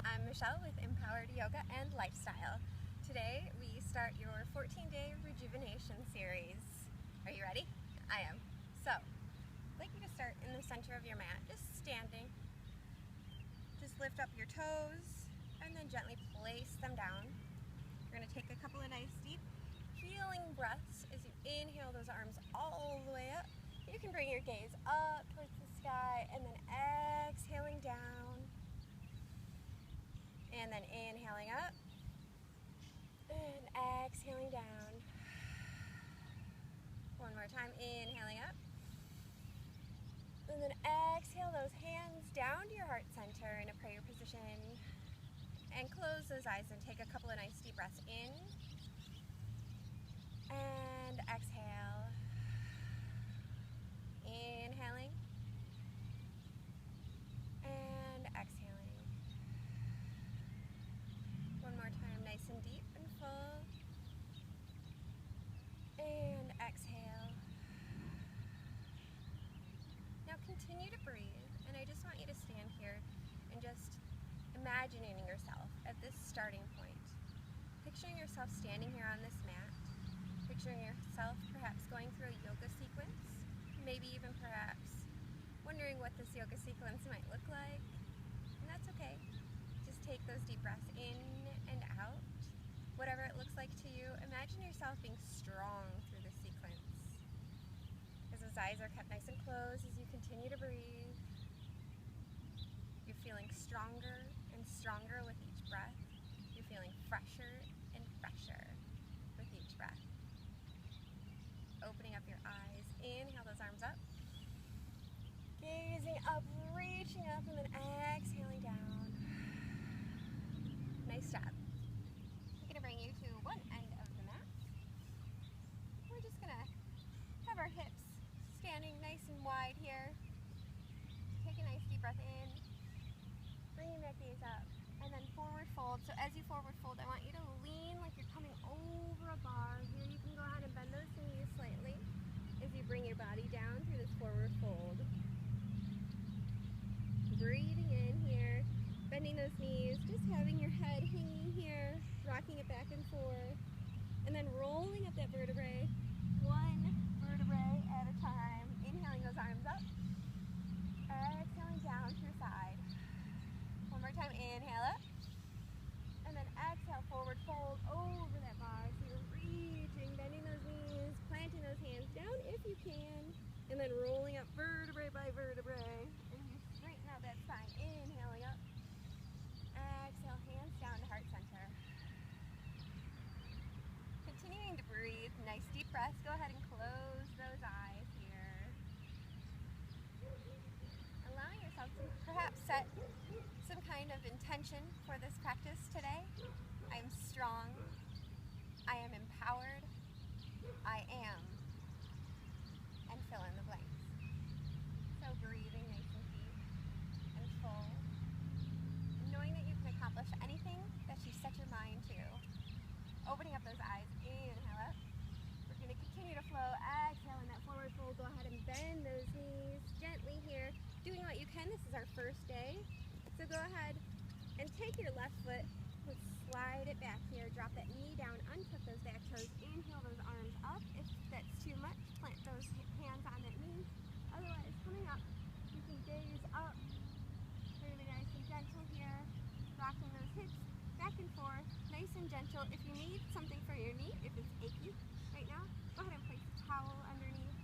I'm Michelle with Empowered Yoga and Lifestyle. Today we start your 14-day Rejuvenation Series. Are you ready? I am. So, I'd like you to start in the center of your mat, just standing. Just lift up your toes and then gently place them down. You're going to take a couple of nice deep healing breaths as you inhale those arms all the way up. You can bring your gaze up towards the sky and then exhaling down. And then inhaling up and exhaling down. One more time, inhaling up. And then exhale those hands down to your heart center in a prayer position. And close those eyes and take a couple of nice deep breaths in. And exhale. Inhaling. And exhaling. One more time, nice and deep and full. And exhale. Now continue to breathe, and I just want you to stand here and just imagining yourself at this starting point. Picturing yourself standing here on this mat. Picturing yourself perhaps going through a yoga sequence. Maybe even perhaps wondering what this yoga sequence might look like. And that's okay. Just take those deep breaths in and out. Whatever it looks like to you, imagine yourself being strong through the sequence. As those eyes are kept nice and closed as you continue to breathe. You're feeling stronger and stronger with each breath. You're feeling fresher and fresher with each breath. Opening up your eyes, inhale those arms up. Gazing up, reaching up, and then exhaling down. Nice job. I'm going to bring you to one end of the mat. We're just going to have our hips standing nice and wide here. Take a nice deep breath in. Bringing that gaze up. And then forward fold. So as you forward fold, I want you to lean like you're coming over a bar. Here you can go ahead and bend those knees slightly as you bring your body down through this forward fold. Breathing in here, bending those knees, just having your head hanging here, rocking it back and forth, and then rolling up that vertebrae, one vertebrae at a time. Inhaling those arms up, exhaling down to your side. One more time, inhale up, and then exhale, forward fold over that bar. So you're reaching, bending those knees, planting those hands down if you can, and then rolling up vertebrae by vertebrae. And you straighten out that spine, inhaling up, exhale, hands down to heart center. Continuing to breathe, nice deep breaths. Go ahead and close those eyes here. Allowing yourself to perhaps set some kind of intention for this practice today. I am strong. I am empowered. I am. And fill in the blanks. So breathing nice and deep and full. And knowing that you can accomplish anything that you set your mind to. Opening up those eyes, inhale up. We're going to continue to flow. Exhale in that forward fold. Go ahead and bend those knees gently here. Doing what you can. This is our first day. So go ahead and take your left foot. Let's slide it back here. Drop that knee down. Untuck those back toes. Inhale those arms up. If that's too much, plant those hands on that knee. Otherwise, coming up, you can gaze up. Really nice and gentle here. Rocking those hips back and forth. Nice and gentle. If you need something for your knee, if it's achy right now, go ahead and place a towel underneath.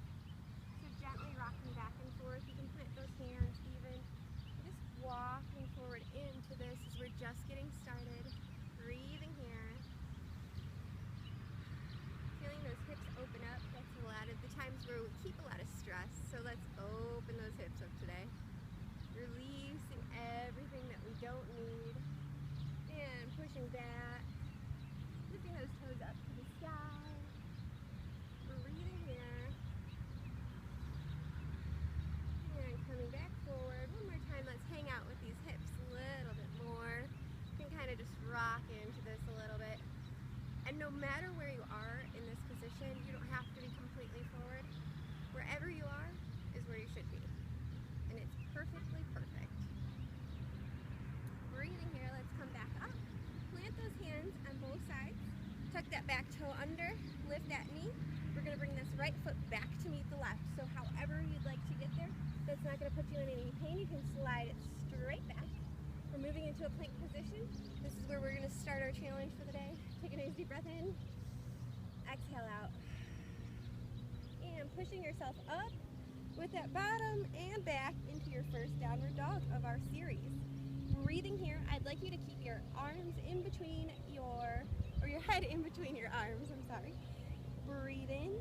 So gently rocking back and forth. You can put those hands even. Just walking forward into this as we're just getting started. Breathing here. Feeling those hips open up. That's a lot of the times where we keep a lot of stress. So let's open those hips up today. Releasing everything that we don't need. And pushing back. Lifting those toes up to the sky. Breathing here. And coming back forward. One more time, let's hang out with these hips a little bit more. You can kind of just rock into this a little bit. And no matter where you are in this position, you don't have to be completely forward. Wherever you are is where you should be. And it's perfectly perfect. Breathing here, let's come right foot back to meet the left. So however you'd like to get there, that's not going to put you in any pain. You can slide it straight back. We're moving into a plank position. This is where we're going to start our challenge for the day. Take a nice deep breath in. Exhale out. And pushing yourself up with that bottom and back into your first downward dog of our series. Breathing here, I'd like you to keep your arms in between your head in between your arms, I'm sorry. Breathe in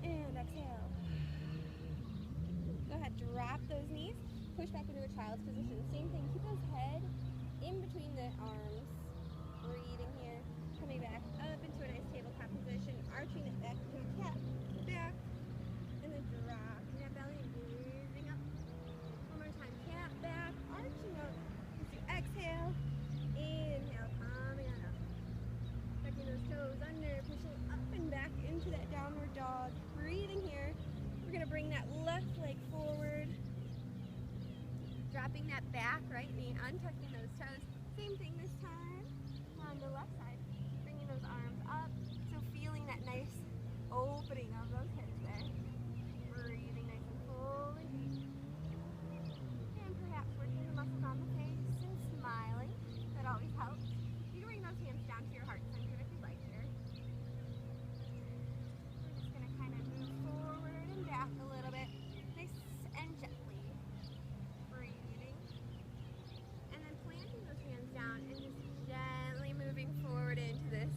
and exhale. Go ahead, drop those knees, push back into a child's position. Same thing, keep those head in between the arms. Breathing here, coming back up into a nice tabletop position, arching it back to a cat, back, and then dropping that belly and moving up. One more time, cat, back, arching up. As you exhale, inhale, coming on up. Tucking those toes under, pushing up and back into that downward dog. Breathing here. We're going to bring that left leg forward. Dropping that back right knee, untucking those toes. Same thing this time on the left side. Bringing those arms up. So feeling that nice opening of those hips there. Breathing nice and full and deep. And perhaps working the muscles on the face and smiling. That always helps. You can bring those hands down to your heart center if you'd like here. We're just going to kind of move forward and back a little bit. Nice and gently. Breathing. And then planting those hands down and just gently moving forward into this.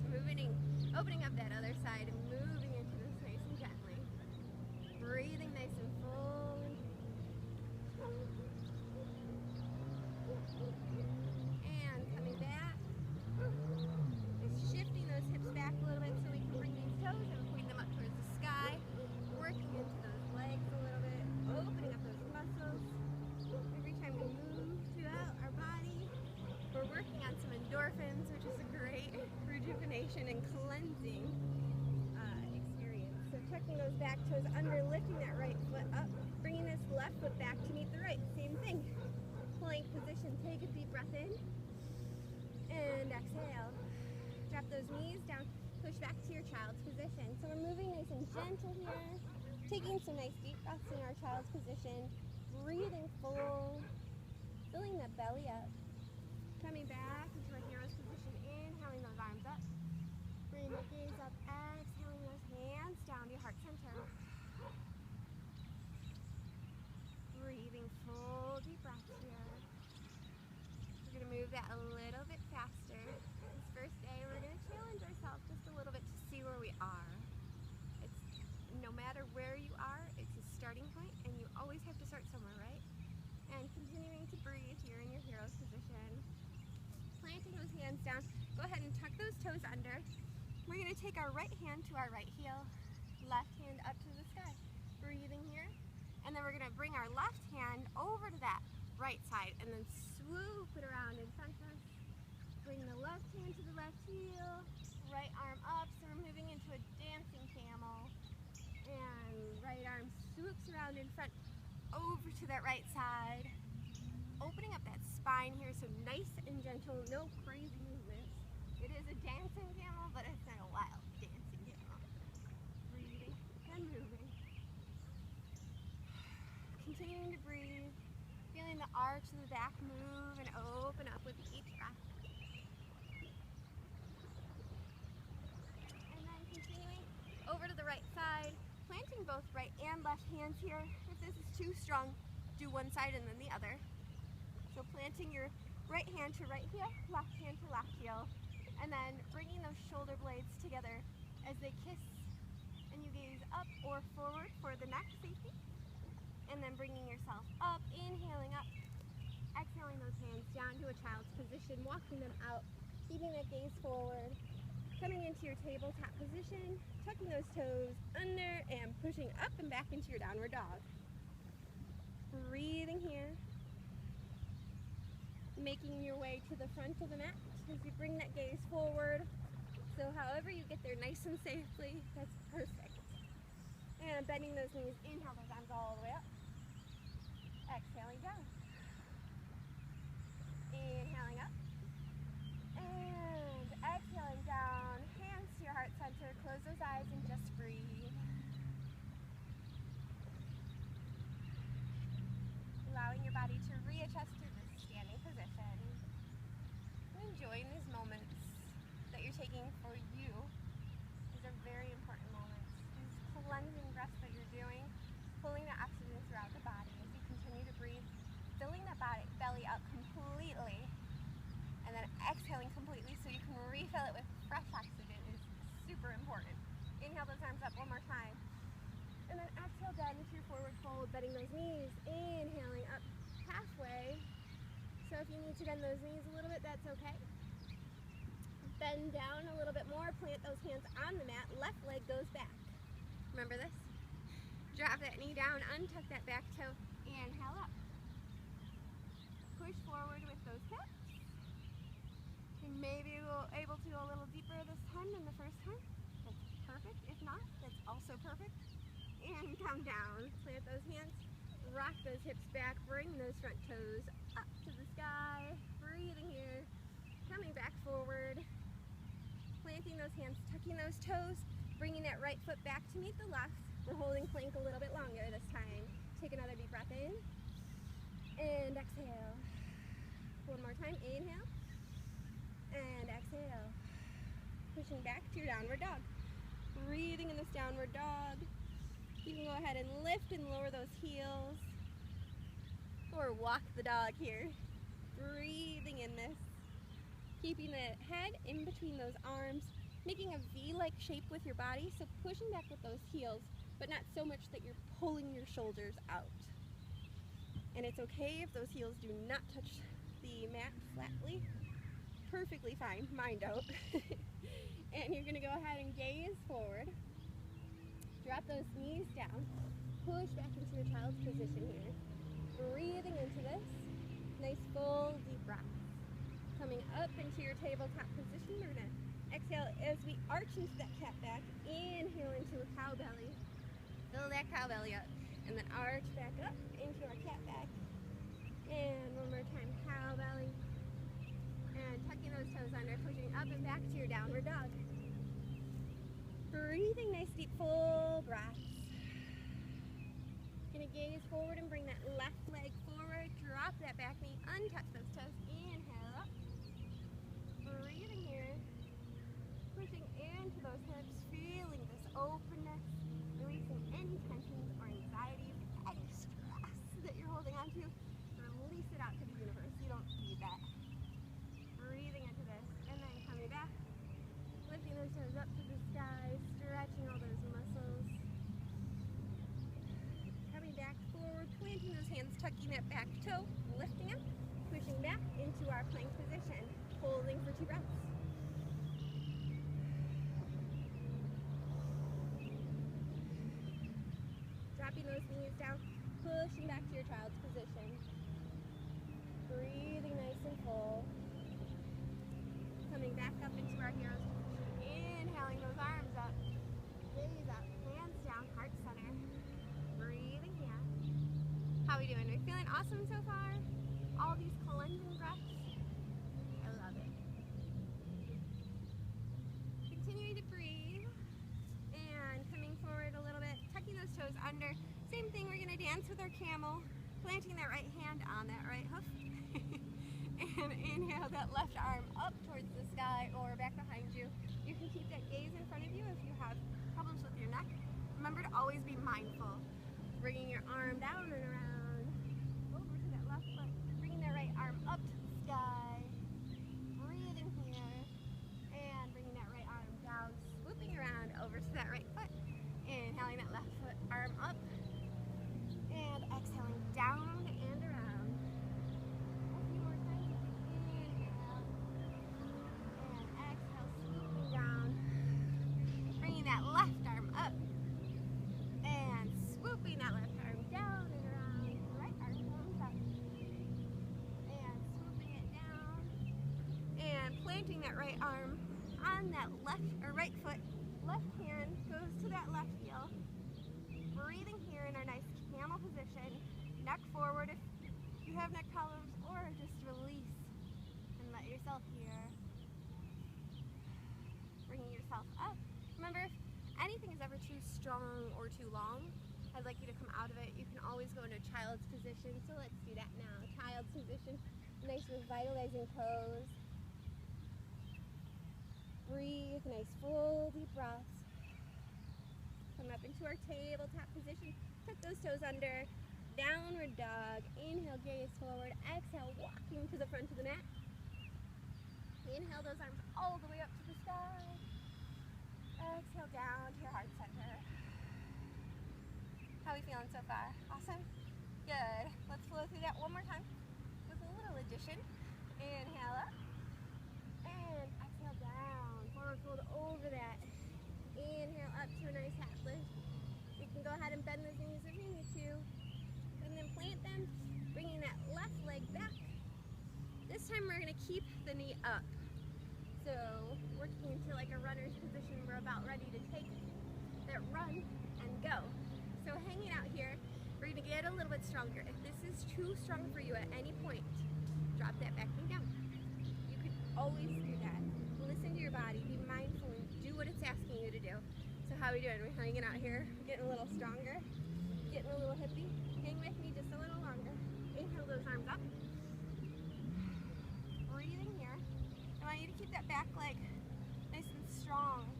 Opening up that other side and moving into this nice and gently. Breathing nice and full. And coming back. Just shifting those hips back a little bit so we can bring these toes and point them up towards the sky. Working into those legs a little bit. Opening up those muscles. Every time we move throughout our body, we're working on some endorphins, which is a great rejuvenation and cleansing experience. So tucking those back toes under, lifting that right foot up, bringing this left foot back to meet the right. Same thing. Plank position. Take a deep breath in and exhale. Drop those knees down. Push back to your child's position. So we're moving nice and gentle here. Taking some nice deep breaths in our child's position. Breathing full. Filling the belly up. Coming back into a hero's position. Inhaling those arms up. Bring the gaze up. Exhaling those hands down to your heart center. Breathing full deep breaths here. We're going to move that a little bit faster. This first day we're going to challenge ourselves just a little bit to see where we are. It's no matter where you are, it's a starting point and you always have to start somewhere, right? And continuing to breathe here in your hero's position. Planting those hands down. Go ahead and tuck those toes under. We're going to take our right hand to our right heel. Left hand up to the sky. Breathing here. And then we're going to bring our left hand over to that right side and then swoop it around in front of us. Bring the left hand to the left heel, right arm up, so we're moving into a dancing camel. And right arm swoops around in front, over to that right side. Opening up that spine here, so nice and gentle, no crazy movements. It is a dancing camel, but it's not a wild dancing camel. Breathing and moving. Continuing to breathe, feeling the arch of the back move and open up with each breath. And then continuing over to the right side, planting both right and left hands here. If this is too strong, do one side and then the other. So planting your right hand to right heel, left hand to left heel, and then bringing those shoulder blades together as they kiss, and you gaze up or forward for the neck safety. And then bringing yourself up, inhaling up, exhaling those hands down to a child's position, walking them out, keeping that gaze forward, coming into your tabletop position, tucking those toes under and pushing up and back into your downward dog. Breathing here, making your way to the front of the mat as you bring that gaze forward. So however you get there nice and safely, that's perfect. And bending those knees, inhale those arms all the way up. Exhaling down. Inhaling up. And exhaling down. Hands to your heart center. Close those eyes and just breathe. taking for you. These are very important moments. These cleansing breaths that you're doing, pulling the oxygen throughout the body as you continue to breathe, filling that belly up completely, and then exhaling completely so you can refill it with fresh oxygen is super important. Inhale those arms up one more time. And then exhale down into your forward fold, bending those knees, inhaling up halfway. So if you need to bend those knees a little bit, that's okay. Bend down a little bit more, plant those hands on the mat, left leg goes back. Remember this? Drop that knee down, untuck that back toe, inhale up. Push forward with those hips. And maybe you're able to go a little deeper this time than the first time. That's perfect. If not, that's also perfect. And come down. Plant those hands. Rock those hips back. Bring those front toes up to the sky. Breathing here. Coming back forward. Planting those hands. Tucking those toes. Bringing that right foot back to meet the left. We're holding plank a little bit longer this time. Take another deep breath in. And exhale. One more time. Inhale. And exhale. Pushing back to your downward dog. Breathing in this downward dog. You can go ahead and lift and lower those heels. Or walk the dog here. Breathing in this. Keeping the head in between those arms. Making a V-like shape with your body. So pushing back with those heels, but not so much that you're pulling your shoulders out. And it's okay if those heels do not touch the mat flatly. Perfectly fine, mine don't. And you're gonna go ahead and gaze forward. Drop those knees down. Push back into your child's position here. Breathing into this. Nice full deep breath. Coming up into your tabletop position. We're gonna exhale as we arch into that cat back. Inhale into a cow belly. Fill that cow belly up. And then arch back up into our cat back. And one more time, cow belly. And tucking those toes under, pushing up and back to your downward dog. Breathing nice deep full breaths. Gonna gaze forward and bring that left leg forward. Drop that back knee, untuck those toes. Inhale up. Breathing here. Pushing into those hips, feeling this openness, releasing any tensions or anxieties, any stress that you're holding on to. Release it out to the universe. You don't need that. Breathing into this, and then coming back, lifting those toes up to the sky, stretching all those muscles. Coming back forward, planting those hands, tucking that back toe, lifting up, pushing back into our plank position, holding for 2 breaths. Dropping those knees down, pushing back to your child's position. Breathing nice and full. Coming back up into our hero's position. Inhaling those arms up. Gaze up, hands down, heart center. Breathing here. How are we doing? Are we feeling awesome so far? All these cleansing breaths? I love it. Continuing to breathe. And coming forward a little bit, tucking those toes under. Same thing, we're gonna dance with our camel. Planting that right hand on that right hoof. And inhale that left arm up towards the sky or back behind you. You can keep that gaze in front of you if you have problems with your neck. Remember to always be mindful. Bringing your arm down and around. Over to that left foot. Bringing that right arm up to the sky. Breathing here. And bringing that right arm down. Swooping around over to that right foot. Inhaling that left foot, arm up. And exhaling down and around. A few more times. Inhale. And exhale, swooping down. Bringing that left arm up. And swooping that left arm down and around. Right arm comes up. And swooping it down. And planting that right arm on that left or right foot. Left hand goes to that left heel. Breathing here in our nice camel position. Neck forward if you have neck problems, or just release and let yourself here. Bringing yourself up. Remember, if anything is ever too strong or too long, I'd like you to come out of it. You can always go into child's position, so let's do that now. Child's position, nice revitalizing pose. Breathe, nice full deep breaths. Come up into our tabletop position. Tuck those toes under. Downward dog. Inhale, gaze forward. Exhale, walking to the front of the mat. Inhale those arms all the way up to the sky. Exhale down to your heart center. How are we feeling so far? Awesome? Good. Let's flow through that one more time with a little addition. Inhale up. And exhale down. Forward fold over that. Inhale up to a nice half lift. You can go ahead and bend those knees if you need to. And then plant them, bringing that left leg back. This time we're going to keep the knee up. So working into like a runner's position, we're about ready to take that run and go. So hanging out here, we're going to get a little bit stronger. If this is too strong for you at any point, drop that back knee down. You could always do that. Listen to your body, be mindful, and do what it's asking you to do. So how are we doing? We're hanging out here, getting a little stronger, getting a little hippie. Hang with me just a little longer. Inhale those arms up. Breathing here. I want you to keep that back leg nice and strong.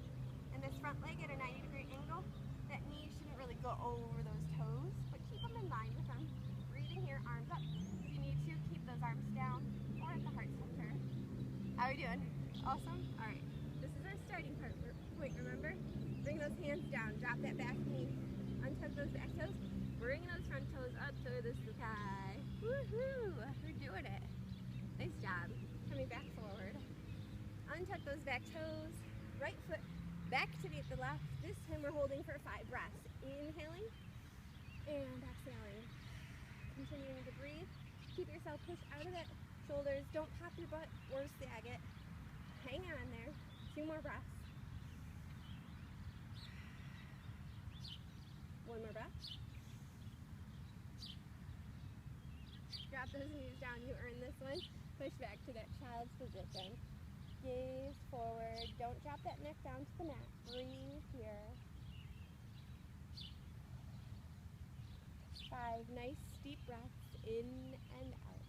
And this front leg at a 90-degree angle. That knee shouldn't really go over those toes, but keep them in line with them. Breathing here, arms up. If you need to, keep those arms down or at the heart center. How are we doing? Awesome? All right. This is our starting point, remember? Bring those hands down. Drop that back knee. Untuck those back toes. Bring those front toes up to the sky. Woohoo! We're doing it. Nice job. Coming back forward. Untuck those back toes. Right foot back to the left. This time we're holding for 5 breaths. Inhaling and exhaling. Continuing to breathe. Keep yourself pushed out of that shoulders. Don't pop your butt or sag it. Hang on there. 2 more breaths. 1 more breath. Drop those knees down. You earn this one. Push back to that child's position. Gaze forward. Don't drop that neck down to the mat. Breathe here. 5 nice deep breaths in and out.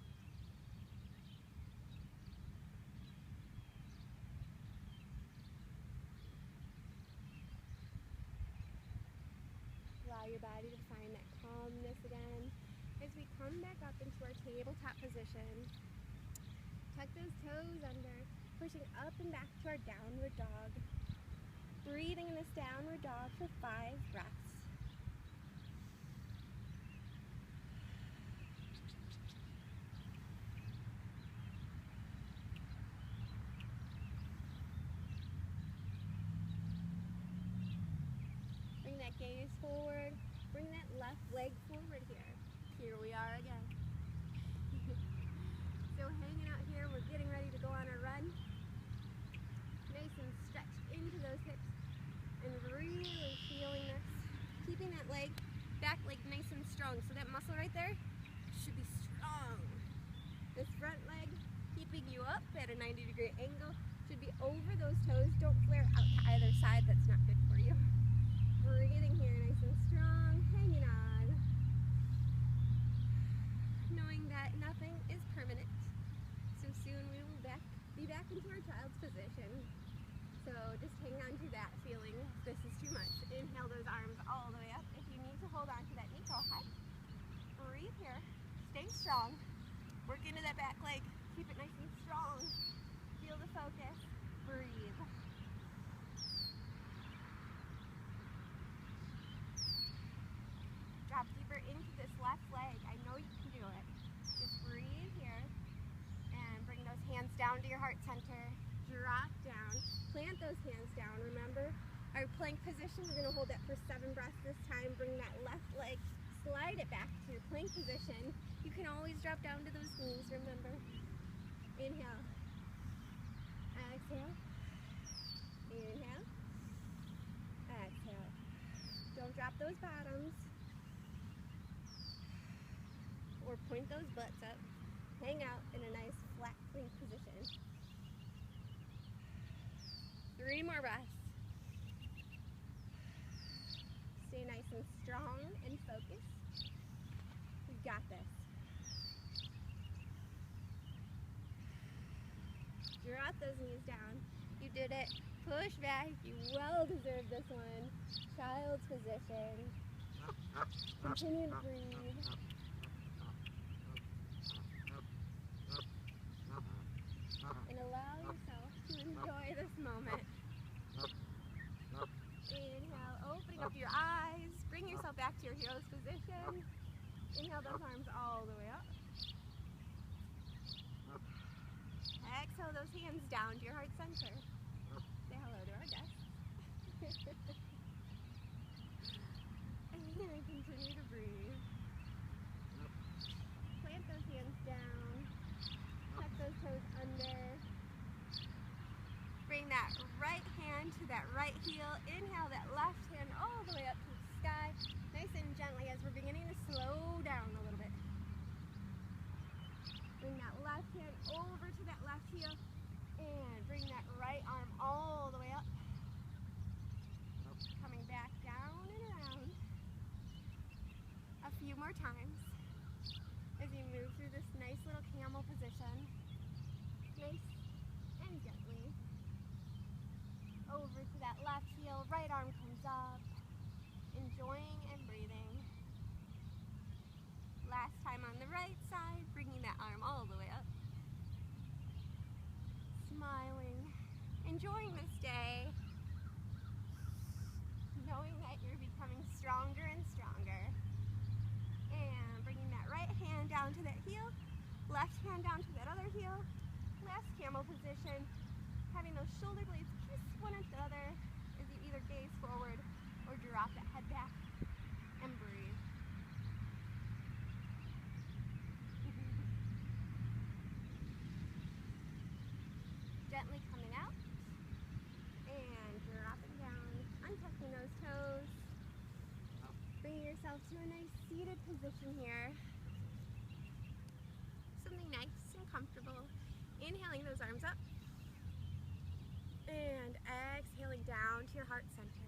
Allow your body to find that calmness again. As we come back up into our tabletop position, tuck those toes under, pushing up and back to our downward dog. Breathing in this downward dog for 5 breaths. Bring that gaze forward. Bring that left leg forward here. Here we are again. So hanging out here, we're getting ready to go on a run. Nice and stretched into those hips and really feeling this. Keeping that leg, back leg nice and strong. So that muscle right there should be strong. This front leg keeping you up at a 90-degree angle should be over those toes. Don't flare out to either side. That's not good for you. Breathing here nice and strong, hanging on. Knowing that nothing is permanent. So soon we will be back into our child's position. So just hang on to that feeling. If this is too much, inhale those arms all the way up. If you need to hold on to that knee, go ahead. Breathe here. Stay strong. Work into that back leg. Keep it nice and strong. Feel the focus. Breathe. Drop deeper into this left leg. I know you can do it. Just breathe here and bring those hands down to your heart center. Drop down. Plant those hands down. Remember our plank position. We're going to hold that for 7 breaths this time. Bring that left leg. Slide it back to your plank position. You can always drop down to those knees, remember. Inhale. Exhale. Inhale. Exhale. Don't drop those bottoms. Or point those butts up. Hang out in a nice flat plank position. 3 more breaths. Stay nice and strong and focused. You've got this. Drop those knees down. You did it. Push back. You well deserve this one. Child's position. Continue to breathe. And allow yourself to enjoy this moment. Inhale, opening up your eyes. Bring yourself back to your hero's position. Inhale those arms all the way up. Exhale those hands down to your heart center. Say hello to our guests. And continue to breathe. Plant those hands down. Tuck those toes under. Bring that right hand to that right heel. Inhale that left hand all the way up to the sky. Nice and gently as we're beginning to slow down a little bit. Bring that left hand over to that left heel. And bring that right arm all the way up. Coming back down and around. A few more times as you move through this nice little camel position. Nice and gently. Over to that left heel, right arm comes up. Enjoying and breathing. Last time on the right side, bringing that arm all the way up. Smiling, enjoying this day, knowing that you're becoming stronger and stronger. And bringing that right hand down to that heel, left hand down to that other heel. Last camel position, having those shoulder blades kiss one another as you either gaze forward or drop that head back and breathe. Gently coming out and dropping down, untucking those toes. Bringing yourself to a nice seated position here. Something nice and comfortable. Inhaling those arms up and exhaling down to your heart center.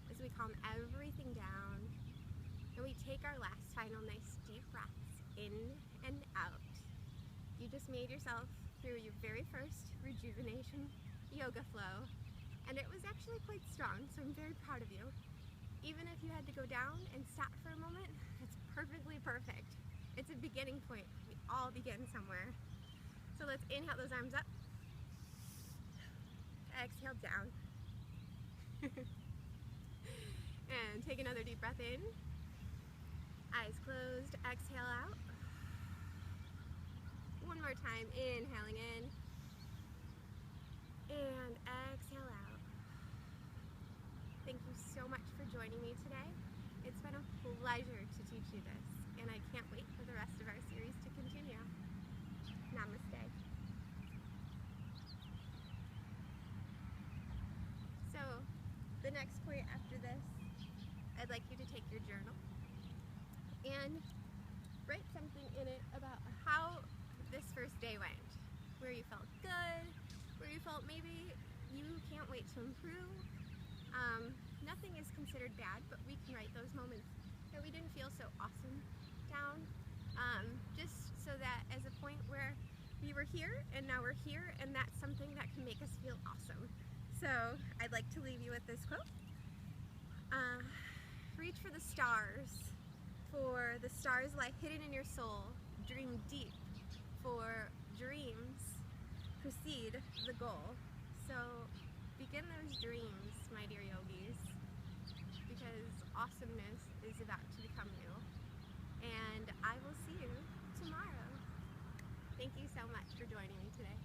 As we calm everything down and we take our last final nice deep breaths in and out. You just made yourself through your very first rejuvenation yoga flow, and it was actually quite strong, so I'm very proud of you. Even if you had to go down and stop for a moment, it's perfectly perfect. It's a beginning point. We all begin somewhere. So let's inhale those arms up. Exhale down. And take another deep breath in. Eyes closed. Exhale out. One more time. Inhaling in. And exhale out. Thank you so much for joining me today. It's been a pleasure to teach you this, and I can't wait for the rest of our series to continue. Namaste. So, the next point after this, I'd like you to take your journal and write something in it about how this first day went. Where you felt good, where you felt maybe you can't wait to improve. Nothing is considered bad, but we can write those moments that we didn't feel so awesome down, just so that as a point where we were here and now we're here, and that's something that can make us feel awesome. So I'd like to leave you with this quote. Reach for the stars, for the stars lie hidden in your soul. Dream deep, for dreams precede the goal. So begin those dreams, my dear yogis, because awesomeness is about to become you. And I will see you tomorrow. Thank you so much for joining me today.